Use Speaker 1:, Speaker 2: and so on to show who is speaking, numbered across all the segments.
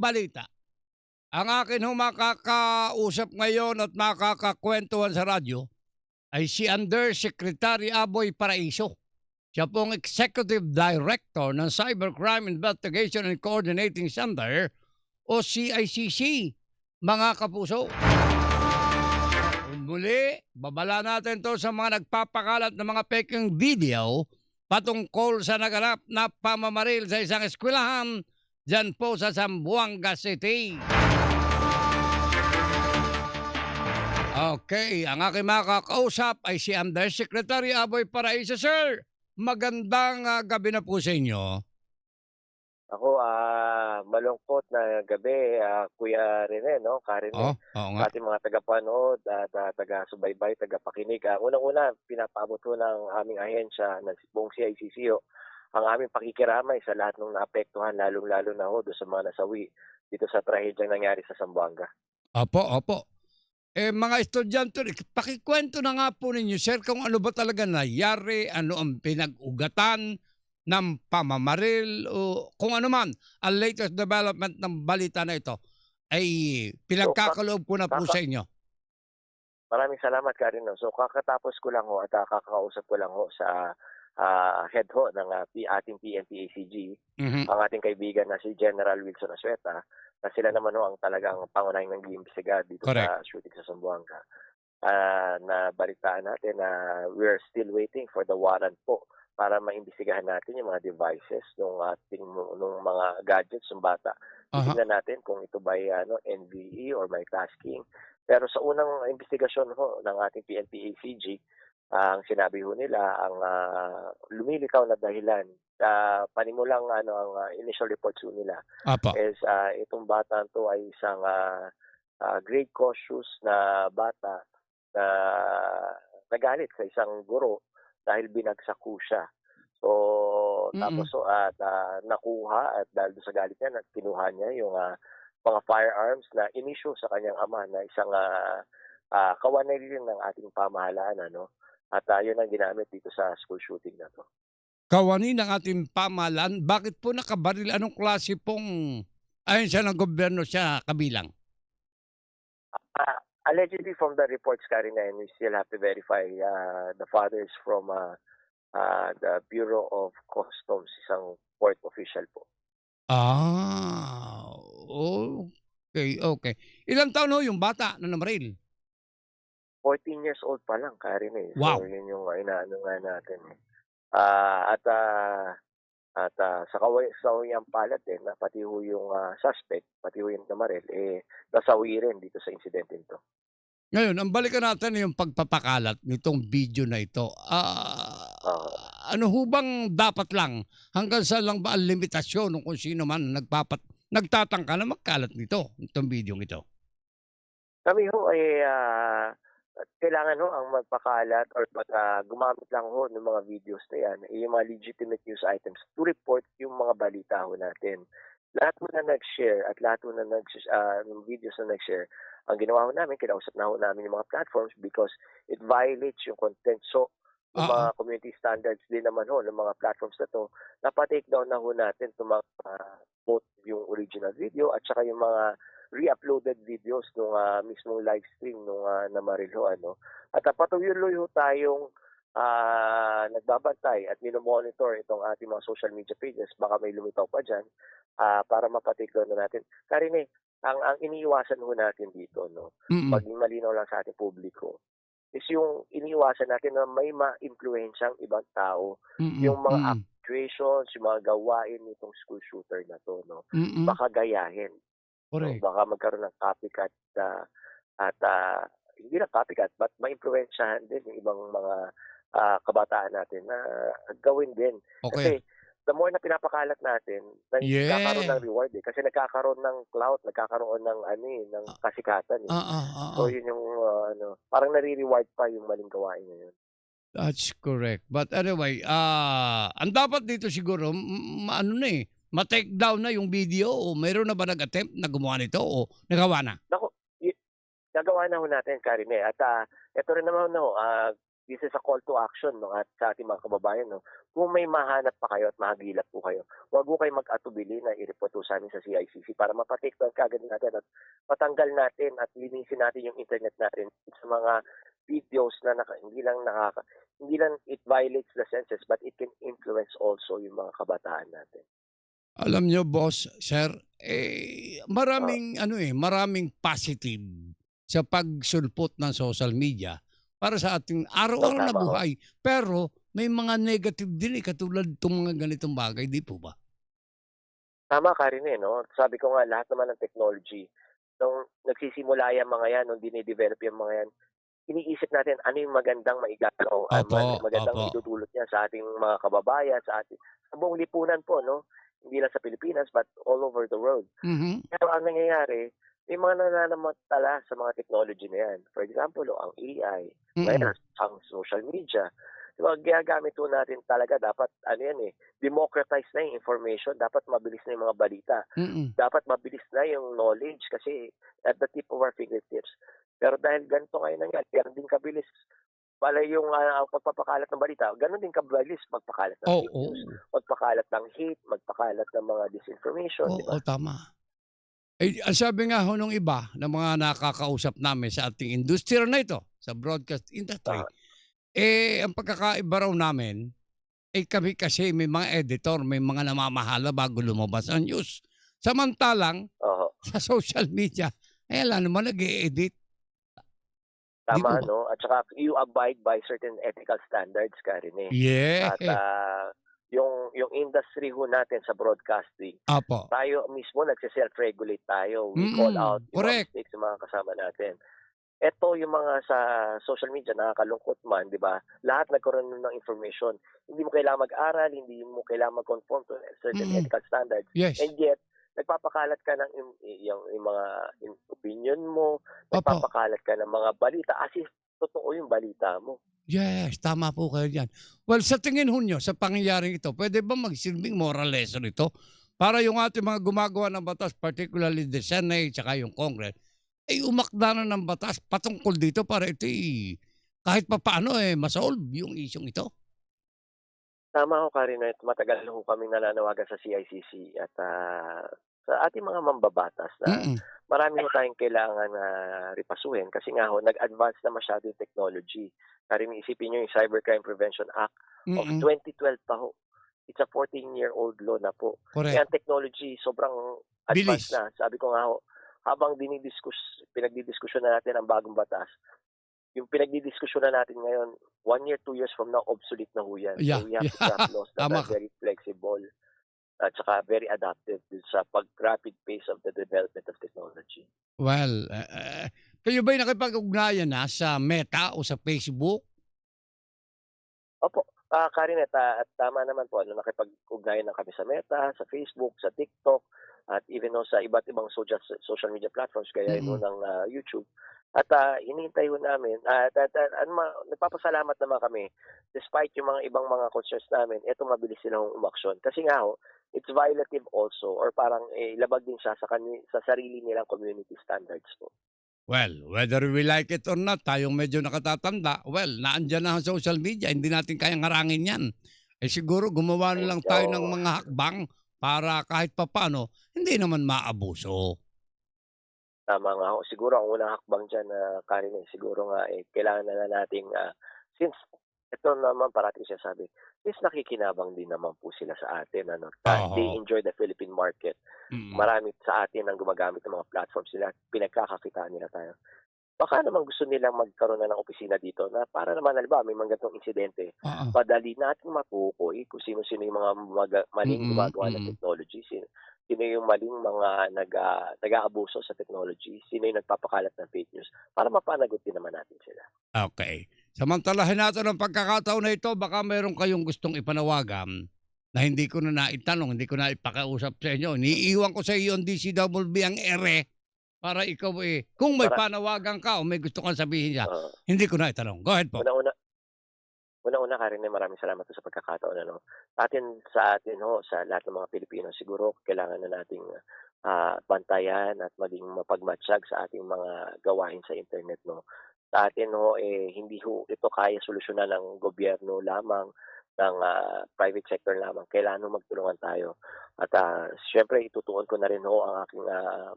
Speaker 1: balita. Ang akin ho makakausap ngayon at makakakwentuhan sa radyo ay si Undersecretary Aboy Paraiso. Siya pong Executive Director ng Cybercrime Investigation and Coordinating Center o CICC, mga kapuso. Muli, babala natin to sa mga nagpapakalat ng mga peking video patungkol sa naganap na pamamaril sa isang eskwelahan dyan po sa Zamboanga City. Okay, ang aking makakausap ay si Undersecretary Aboy Paraiso. Sir, magandang gabi na po sa inyo.
Speaker 2: Ako, malungkot na gabi, Kuya Rene, no?
Speaker 1: Oo,
Speaker 2: Karine,
Speaker 1: oo nga.
Speaker 2: sa ating mga tagapanood at taga-subaybay, tagapakinig. Unang-una, pinapaabot ko ng aming ahensya ng buong CICCO ang aming pakikiramay sa lahat ng naapektuhan, lalong-lalo na ho doon sa mga nasawi dito sa trahedyang nangyari sa Zamboanga.
Speaker 1: Opo, opo. Mga estudyante, pakikwento na nga po ninyo, sir, kung ano ba talaga nangyari, ano ang pinag-ugatan ng pamamaril o kung ano man ang latest development ng balita na ito ay
Speaker 2: So,
Speaker 1: pinagkakaloob ko na po sa inyo.
Speaker 2: maraming salamat, Karine. So, kakatapos ko lang ho at kakakausap ko lang ho sa head ho ng ating PNP-ACG,
Speaker 1: Mhm.
Speaker 2: ang ating kaibigan na si General Wilson Asueta, na sila naman ho ang talagang pangunahing nag-iimbestiga dito
Speaker 1: Correct.
Speaker 2: sa shooting sa Zamboanga. Na balitaan natin na we're still waiting for the warrant po para maimbestigahan natin yung mga devices nung mga gadgets ng bata.
Speaker 1: Aha.
Speaker 2: Titingnan natin kung ito ba ay NVE or may tasking. Pero sa unang investigasyon ho ng ating PNP-ACG, ang sinabi ho nila, ang lumilitaw na dahilan, panimulang ang initial reports ho nila
Speaker 1: Apo.
Speaker 2: is itong bata to ay isang grade cautious na bata na nagalit sa isang guro dahil binagsak ho siya. So, tapos
Speaker 1: Mm.
Speaker 2: nakuha at dahil doon sa galit niya, kinuha niya yung mga firearms na inisyu sa kanyang ama na isang kawanay rin ng ating pamahalaan. At yun ang ginamit dito sa school shooting na to.
Speaker 1: Kawani ng ating pamahalaan, bakit po nakabaril? Anong klase pong ahensya ng gobyerno siya kabilang?
Speaker 2: Allegedly from the reports, Karina, and we still have to verify, the father is from the Bureau of Customs, isang port official po.
Speaker 1: Okay, okay. Ilang taon ho yung bata na namaril?
Speaker 2: 14 years old pa lang, Karina. So,
Speaker 1: Wow.
Speaker 2: yun yung inaano nga natin. Sa kawayang palad din, na pati ho yung suspect, pati ho yung namaril, nasawi rin dito sa insidente nito.
Speaker 1: Ngayon, ang balikan natin yung pagpapakalat nitong video na ito.
Speaker 2: Oo.
Speaker 1: Ano ho bang dapat lang? Hanggang saan lang ba ang limitasyon ng kung sino man nagtatangka na magkalat nito, itong video ito?
Speaker 2: Kami ho ay kailangan ho ang magpakalat or gumamit lang ho ng mga videos na yan, yung mga legitimate news items to report yung mga balita ho natin. Lahat ho na nag-share at lahat ho na ng videos na nag-share, ang ginawa ho namin, kinausap na ho namin yung mga platforms because it violates yung content. So, yung
Speaker 1: Oo.
Speaker 2: mga community standards din naman ho ng mga platforms na to, napa-take down na ho natin itong mga both yung original video at saka yung mga re-uploaded videos nung mismong live stream nung namaril ho. At patuloy ho tayong nagbabantay at minomonitor itong ating mga social media pages, baka may lumitaw pa dyan, para mapa-take down na natin. Karine, ang iniiwasan ho natin dito,
Speaker 1: Mm.
Speaker 2: maging malinaw lang sa ating publiko, is yung iniiwasan natin na may ma-impluwensyang ibang tao,
Speaker 1: Mm.
Speaker 2: yung mga
Speaker 1: Mm.
Speaker 2: actuations, yung mga gawain nitong school shooter na to,
Speaker 1: Mm.
Speaker 2: baka gayahin. So,
Speaker 1: Correct.
Speaker 2: baka magkaroon ng copycat at hindi lang copycat but maimpluwensyahan din yung ibang mga kabataan natin na gawin din.
Speaker 1: Okay.
Speaker 2: Kasi the more na pinapakalat natin, nagkakaroon
Speaker 1: Yeah.
Speaker 2: ng reward kasi nagkakaroon ng clout, nagkakaroon ng ng kasikatan.
Speaker 1: Oo, oo.
Speaker 2: So yun yung parang nare-reward pa yung maling gawain ngayon.
Speaker 1: That's correct. But anyway, ang dapat dito siguro, ano na ma-take down na yung video o mayroon na ba nag-attempt na gumawa nito o nagawa na?
Speaker 2: Naku, nagawa na ho natin, Karine. At ito rin naman, this is a call to action, no, at sa ating mga kababayan, no. Kung may mahanap pa kayo at mahagilap po kayo, huwag po kayo mag-atubili na i-report po sa amin sa CICC para mapa-take down kaagad natin at patanggal natin at linisin natin yung internet natin sa mga videos na hindi lang it violates the senses but it can influence also yung mga kabataan natin.
Speaker 1: Alam niyo boss, sir,
Speaker 2: Ah,
Speaker 1: maraming positive sa pagsulpot ng social media para sa ating araw-araw na
Speaker 2: tama ho.
Speaker 1: buhay. Pero may mga negative din, katulad itong mga ganitong bagay, 'di po ba?
Speaker 2: Tama ka rin, eh, 'no? Sabi ko nga lahat naman ng technology, nung nagsisimula yang mga 'yan, nung dine-develop yang mga 'yan, iniisip natin ano yung magandang maigagaw,
Speaker 1: Opo,
Speaker 2: magandang
Speaker 1: opo.
Speaker 2: maidudulot niya sa ating mga kababayan, sa buong lipunan po, 'no? Hindi lang sa Pilipinas but all over the world.
Speaker 1: Mhm,
Speaker 2: Pero ang nangyayari, may mga nananamantala sa mga technology na 'yan. For example, ang AI,
Speaker 1: mm,
Speaker 2: ngayon ang social media. 'Di ba, ginagamit po natin talaga dapat ano 'yan, eh, democratize na yung information, dapat mabilis na yung mga balita.
Speaker 1: mm.
Speaker 2: Dapat mabilis na yung knowledge kasi at the tip of our fingertips. Pero dahil ganito ngayon nangyari, gano'n din kabilis pala yung, ang pagpapakalat ng balita, gano'n din kabilis magpakalat ng fake
Speaker 1: Oo,
Speaker 2: news, magpakalat ng hate, magpakalat ng mga disinformation, 'di
Speaker 1: oo,
Speaker 2: ba?
Speaker 1: tama. Ang sabi nga ho nung iba ng mga nakakausap namin sa ating industriya na ito, sa broadcast industry,
Speaker 2: Oo,
Speaker 1: ang pagkakaiba raw namin, kami kasi may mga editor, may mga namamahala bago lumabas ang news. Samantalang
Speaker 2: oo.
Speaker 1: sa social media, wala naman nag-e-edit, 'di po
Speaker 2: Tama,
Speaker 1: ba?
Speaker 2: 'no, at saka you abide by certain ethical standards ka rin, eh.
Speaker 1: Yeah,
Speaker 2: At, yung industry ho natin sa broadcasting,
Speaker 1: opo.
Speaker 2: tayo mismo nagse-self-regulate tayo. We call out yung mga
Speaker 1: Correct.
Speaker 2: mistakes ng mga kasama natin. Eto yung mga sa social media nakakalungkot man, 'di ba? Lahat nagkaroon ng information. Hindi mo kailangang mag-aral, hindi mo kailangang mag-conform to certain
Speaker 1: Mm,
Speaker 2: ethical standards,
Speaker 1: yes.
Speaker 2: and yet nagpapakalat ka ng yung mga opinion mo,
Speaker 1: Opo.
Speaker 2: nagpapakalat ka ng mga balita as if totoo yung balita mo.
Speaker 1: Yes, tama po kayo diyan. Well, sa tingin ho niyo sa pangyayaring ito, puwede ba magsilbing moral lesson ito para yung ating mga gumagawa ng batas, particularly the Senate tsaka yung Congress, ay umakda na ng batas patungkol dito para ito'y kahit papaano, ma-solve yung isyung ito?
Speaker 2: Tama ho ka rin at matagal na ho kaming nananawagan sa CICC at, sa ating mga mambabatas na
Speaker 1: Mm,
Speaker 2: marami ho tayong kailangan na ripasuhin kasi nga ho nag-advance na masyado yung technology. Kung isipin niyo yung Cybercrime Prevention Act of
Speaker 1: mm,
Speaker 2: 2012 pa ho. It's a 14-year-old law na po. Eh,
Speaker 1: correct.
Speaker 2: ang technology sobrang advanced
Speaker 1: Bilis.
Speaker 2: na. Sabi ko nga ho, habang pinagdidiskusyon na natin ang bagong batas, yung pinagdidiskusyonan natin ngayon, 1 year, 2 years from now, obsolete na ho yan.
Speaker 1: Yeah,
Speaker 2: So we have
Speaker 1: yeah,
Speaker 2: to craft laws that
Speaker 1: tama
Speaker 2: are
Speaker 1: ka.
Speaker 2: very flexible at saka very adaptive dun sa rapid pace of the development of technology.
Speaker 1: Well, kayo ba'y nakipag-ugnayan na sa Meta o sa Facebook?
Speaker 2: Opo, Karen at tama naman po ano, nakipag-ugnayan na kami sa Meta, sa Facebook, sa TikTok, at even ho sa iba't ibang social media platforms gaya ho
Speaker 1: Mm,
Speaker 2: ng, YouTube. At, hinihintay ho namin nagpapasalamat naman kami despite yung mga ibang mga concerns namin, eto mabilis silang umaksyon. Kasi nga ho, it's violative also or parang, labag din siya sa sarili nilang community standards po.
Speaker 1: well, whether we like it or not, tayong medyo nakatatanda, well, naandiyan na ang social media, hindi natin kayang harangin 'yan. Siguro gumawa na
Speaker 2: Ay,
Speaker 1: lang tayo ng
Speaker 2: oo.
Speaker 1: mga hakbang para kahit papaano hindi naman maabuso.
Speaker 2: Tama nga ho. Siguro ang unang hakbang diyan na Karen, siguro nga, kailangan na lang nating, since ito naman parating sinasabi, since nakikinabang din naman po sila sa atin ano, they
Speaker 1: Oo,
Speaker 2: enjoy the Philippine market.
Speaker 1: mm.
Speaker 2: Marami sa atin ang gumagamit ng mga platforms nila, pinagkakakitaan nila tayo. Baka naman gusto nilang magkaroon na ng opisina dito na para naman halimbawa may mga ganitong insidente,
Speaker 1: Oo,
Speaker 2: madali nating matukoy kung sino-sino yung mga maling
Speaker 1: mm,
Speaker 2: gumagawa ng
Speaker 1: mm.
Speaker 2: technology, sino yung maling mga nag-aabuso sa technology, sino yung nagpapakalat ng fake news, para mapanagot din naman natin sila.
Speaker 1: Okey. Samantalahin natin ang pagkakataon na ito, baka meron kayong gustong ipanawagan na hindi ko na naitanong, hindi ko na ipakausap sa inyo. Iniiwan ko sa iyo ang DCWB ang ere para ikaw, kung may
Speaker 2: Para
Speaker 1: panawagan ka o may gusto kang sabihin niya,
Speaker 2: oo,
Speaker 1: hindi ko na itanong. Go ahead po.
Speaker 2: una-una Una-una, Karen, maraming salamat po sa pagkakataon ano. Sa atin ho, sa lahat ng mga Pilipino siguro kailangan na nating, bantayan at maging mapagmatyag sa ating mga gawain sa internet 'no. sa atin ho, hindi ho ito kaya solusyonan ng gobyerno lamang, ng private sector lamang. Kailangan ho magtulungan tayo. At siyempre itutuon ko na rin ho ang aking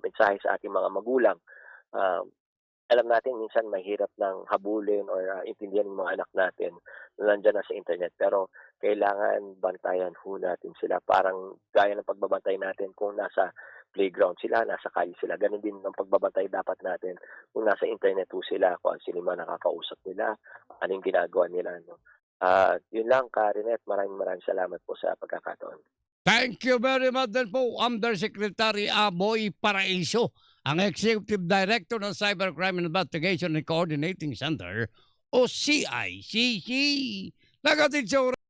Speaker 2: mensahe sa ating mga magulang. Ah, Alam natin minsan mahirap ng habulin or intindihan ng mga anak natin na nandiyan na sa internet. Pero kailangan bantayan ho natin sila. Parang gaya ng pagbabantay natin kung nasa playground sila, nasa kalye sila. Ganon din ang pagbabantay dapat natin kung nasa internet ho sila, kung sino man nakakausap nila, anong ginagawa nila. No? Yun lang, Karinet. Maraming salamat po sa pagkakataon.
Speaker 1: Thank you very much din po, Undersecretary Aboy Paraiso, ang Executive Director ng Cybercrime Investigation and Coordinating Center o CICC. Nagatid sa